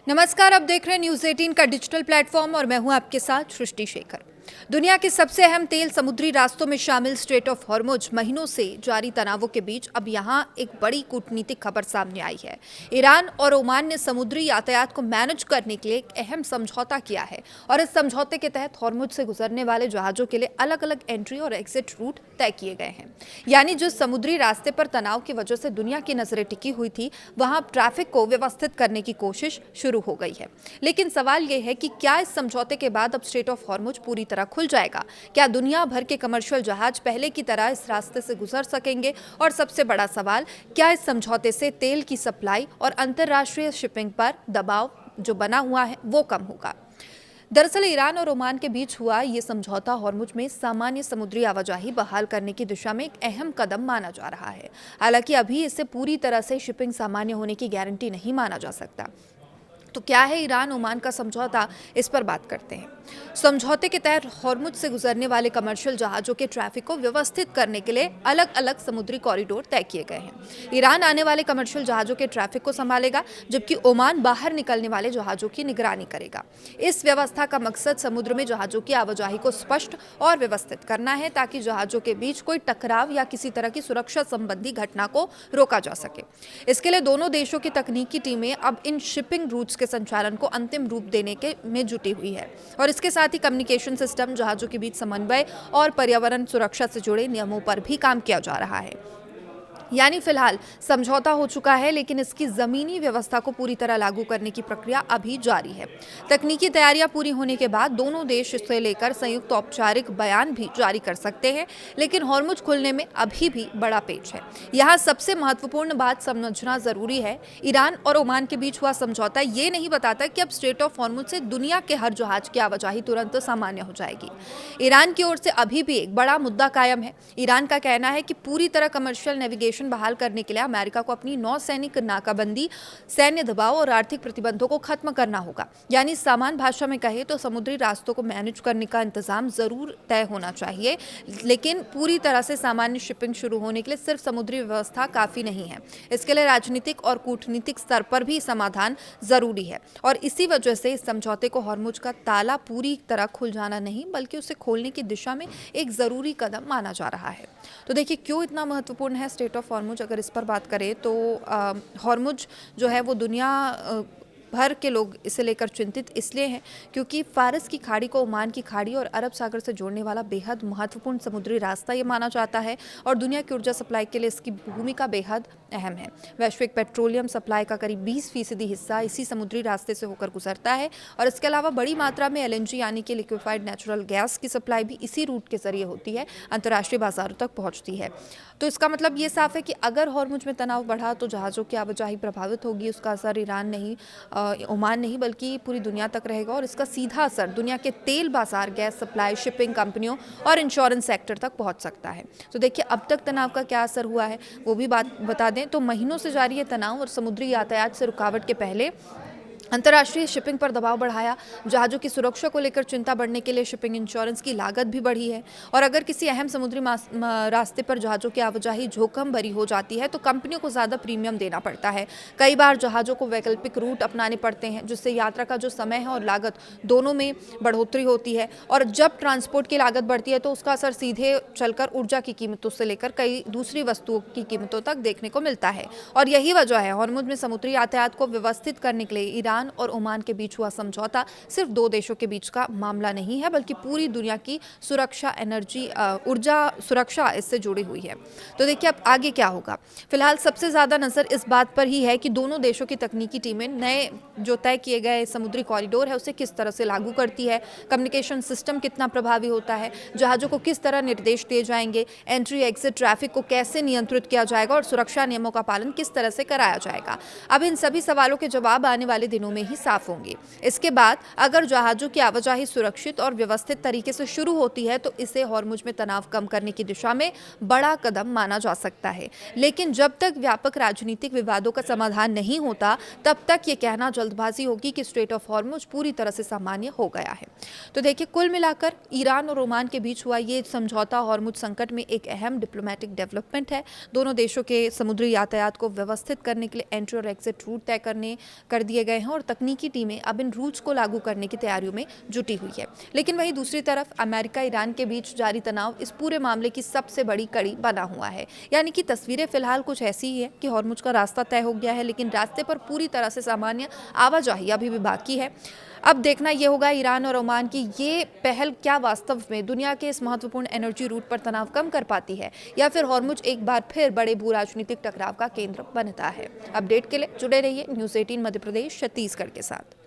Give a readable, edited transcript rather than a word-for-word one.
नमस्कार, आप देख रहे हैं न्यूज़ 18 का डिजिटल प्लेटफॉर्म और मैं हूं आपके साथ सृष्टि शेखर। दुनिया के सबसे अहम तेल समुद्री रास्तों में शामिल स्ट्रेट ऑफ हॉर्मुज महीनों से जारी तनावों के बीच अब यहां एक बड़ी कूटनीतिक खबर सामने आई है। ईरान और ओमान ने समुद्री यातायात को मैनेज करने के लिए एक अहम समझौता किया है और इस समझौते के तहत हॉर्मुज से गुजरने वाले जहाजों के लिए अलग अलग एंट्री और एग्जिट रूट तय किए गए हैं। यानी जो समुद्री रास्ते पर तनाव की वजह से दुनिया की नजरें टिकी हुई थी, वहां ट्रैफिक को व्यवस्थित करने की कोशिश शुरू हो गई है। लेकिन सवाल यह है कि क्या इस समझौते के बाद अब स्ट्रेट ऑफ हॉर्मुज पूरी तरह खुल जाएगा? क्या दुनिया भर के कमर्शियल जहाज पहले की तरह इस रास्ते से गुजर सकेंगे? और सबसे बड़ा सवाल, क्या इस समझौते से तेल की सप्लाई और अंतर्राष्ट्रीय शिपिंग पर दबाव जो बना हुआ है वो कम होगा? दरअसल ईरान और ओमान के बीच हुआ ये समझौता हॉर्मुज में सामान्य समुद्री आवाजाही बहाल करने की दिशा में एक अहम कदम माना जा रहा है। हालांकि अभी इससे पूरी तरह से शिपिंग सामान्य होने की गारंटी नहीं माना जा सकता। तो क्या है ईरान ओमान का समझौता, इस पर बात करते हैं। समझौते के तहत हॉर्मुज से गुजरने वाले कमर्शियल जहाजों के ट्रैफिक को व्यवस्थित करने के लिए अलग अलग समुद्री कॉरिडोर तय किए गए हैं। ईरान आने वाले कमर्शियल जहाजों के ट्रैफिक को संभालेगा, जबकि ओमान बाहर निकलने वाले जहाजों की निगरानी करेगा। इस व्यवस्था का मकसद समुद्र में जहाजों की आवाजाही को स्पष्ट और व्यवस्थित करना है, ताकि जहाजों के बीच कोई टकराव या किसी तरह की सुरक्षा संबंधी घटना को रोका जा सके। इसके लिए दोनों देशों की तकनीकी टीमें अब इन शिपिंग रूट्स के संचालन को अंतिम रूप देने के में जुटी हुई है और इसके साथ ही कम्युनिकेशन सिस्टम, जहाजों के बीच समन्वय और पर्यावरण सुरक्षा से जुड़े नियमों पर भी काम किया जा रहा है। यानी फिलहाल समझौता हो चुका है, लेकिन इसकी जमीनी व्यवस्था को पूरी तरह लागू करने की प्रक्रिया अभी जारी है। तकनीकी तैयारियां पूरी होने के बाद दोनों देश इसे लेकर संयुक्त औपचारिक बयान भी जारी कर सकते हैं, लेकिन हॉर्मुज खुलने में अभी भी बड़ा पेच है। यहाँ सबसे महत्वपूर्ण बात समझना जरूरी है, ईरान और ओमान के बीच हुआ समझौता ये नहीं बताता कि अब स्ट्रेट ऑफ हॉर्मुज से दुनिया के हर जहाज की आवाजाही तुरंत सामान्य हो जाएगी। ईरान की ओर से अभी भी एक बड़ा मुद्दा कायम है। ईरान का कहना है कि पूरी तरह कमर्शियल नेविगेशन बहाल करने के लिए अमेरिका को अपनी नौसैनिक नाकाबंदी, सैन्य दबाव और आर्थिक प्रतिबंधों को खत्म करना होगा। यानी सामान्य भाषा में कहे तो समुद्री रास्तों को मैनेज करने का इंतजाम जरूर तय होना चाहिए, लेकिन पूरी तरह से सामान्य शिपिंग शुरू होने के लिए सिर्फ समुद्री व्यवस्था काफी नहीं है। इसके लिए राजनीतिक और कूटनीतिक स्तर पर भी समाधान जरूरी है और इसी वजह से इस समझौते को हॉर्मुज का ताला पूरी तरह खुल जाना नहीं, बल्कि उसे खोलने की दिशा में एक जरूरी कदम माना जा रहा है। तो देखिए, क्यों इतना महत्वपूर्ण है स्ट्रेट ऑफ हॉर्मुज? अगर इस पर बात करें तो हॉर्मुज जो है वो दुनिया भर के लोग इसे लेकर चिंतित इसलिए हैं क्योंकि फारस की खाड़ी को ओमान की खाड़ी और अरब सागर से जोड़ने वाला बेहद महत्वपूर्ण समुद्री रास्ता ये माना जाता है और दुनिया की ऊर्जा सप्लाई के लिए इसकी भूमिका बेहद अहम है। वैश्विक पेट्रोलियम सप्लाई का करीब 20% हिस्सा इसी समुद्री रास्ते से होकर गुजरता है और इसके अलावा बड़ी मात्रा में LNG यानी कि लिक्विफाइड नेचुरल गैस की सप्लाई भी इसी रूट के जरिए होती है, अंतर्राष्ट्रीय बाजारों तक पहुंचती है। तो इसका मतलब ये साफ है कि अगर हॉर्मुज में तनाव बढ़ा तो जहाज़ों की आवाजाही प्रभावित होगी। उसका असर ईरान नहीं, ओमान नहीं, बल्कि पूरी दुनिया तक रहेगा और इसका सीधा असर दुनिया के तेल बाजार, गैस सप्लाई, शिपिंग कंपनियों और इंश्योरेंस सेक्टर तक पहुंच सकता है। तो देखिए, अब तक तनाव का क्या असर हुआ है वो भी बात बता दें तो महीनों से जारी है तनाव और समुद्री यातायात से रुकावट के पहले अंतर्राष्ट्रीय शिपिंग पर दबाव बढ़ाया। जहाज़ों की सुरक्षा को लेकर चिंता बढ़ने के लिए शिपिंग इंश्योरेंस की लागत भी बढ़ी है और अगर किसी अहम समुद्री रास्ते पर जहाज़ों की आवाजाही जोखिम भरी हो जाती है तो कंपनियों को ज़्यादा प्रीमियम देना पड़ता है। कई बार जहाज़ों को वैकल्पिक रूट अपनाने पड़ते हैं, जिससे यात्रा का जो समय है और लागत दोनों में बढ़ोतरी होती है और जब ट्रांसपोर्ट की लागत बढ़ती है तो उसका असर सीधे चलकर ऊर्जा की कीमतों से लेकर कई दूसरी वस्तुओं की कीमतों तक देखने को मिलता है। और यही वजह है हॉर्मुज में समुद्री यातायात को व्यवस्थित करने के लिए ईरान और ओमान के बीच हुआ समझौता सिर्फ दो देशों के बीच का मामला नहीं है, बल्कि पूरी दुनिया की सुरक्षा, ऊर्जा सुरक्षा इससे जुड़ी हुई है। तो देखिए, अब आगे क्या होगा? फिलहाल सबसे ज्यादा नजर इस बात पर ही है कि दोनों देशों की तकनीकी टीमें नए जो तय किए गए समुद्री कॉरिडोर है उसे किस तरह से लागू करती है, कम्युनिकेशन सिस्टम कितना प्रभावी होता है, जहाजों को किस तरह निर्देश दिए जाएंगे, एंट्री एग्जिट ट्रैफिक को कैसे नियंत्रित किया जाएगा और सुरक्षा नियमों का पालन किस तरह से कराया जाएगा। अब इन सभी सवालों के जवाब आने वाले दिनों में ही साफ होंगे। इसके बाद अगर जहाजों की आवाजाही सुरक्षित और व्यवस्थित तरीके से शुरू होती है तो इसे हॉर्मुज में तनाव कम करने की दिशा में बड़ा कदम माना जा सकता है। लेकिन जब तक व्यापक राजनीतिक विवादों का समाधान नहीं होता, तब तक ये कहना जल्दबाजी होगी कि स्ट्रेट ऑफ हॉर्मुज पूरी तरह से सामान्य हो गया है। तो देखिए, कुल मिलाकर ईरान और ओमान के बीच हुआ ये समझौता हॉर्मुज संकट में एक अहम डिप्लोमेटिक डेवलपमेंट है। दोनों देशों के समुद्री यातायात को व्यवस्थित करने के लिए एंट्री और एग्जिट रूट तय कर दिए गए हैं और और तकनीकी टीमें अब इन रूल्स को लागू करने की तैयारियों में जुटी हुई है। लेकिन वहीं दूसरी तरफ अमेरिका ईरान के बीच जारी तनाव इस पूरे मामले की सबसे बड़ी कड़ी बना हुआ है। यानी कि तस्वीरें फिलहाल कुछ ऐसी ही है कि हॉर्मुज का रास्ता तय हो गया है, लेकिन रास्ते पर पूरी तरह से सामान्य आवाजाही अभी भी बाकी है। अब देखना यह होगा ईरान और ओमान की ये पहल क्या वास्तव में दुनिया के इस महत्वपूर्ण एनर्जी रूट पर तनाव कम कर पाती है, या फिर हॉर्मुज एक बार फिर बड़े भू राजनीतिक टकराव का केंद्र बनता है। अपडेट के लिए जुड़े रहिए न्यूज़ 18 मध्य प्रदेश छत्तीसगढ़ के साथ।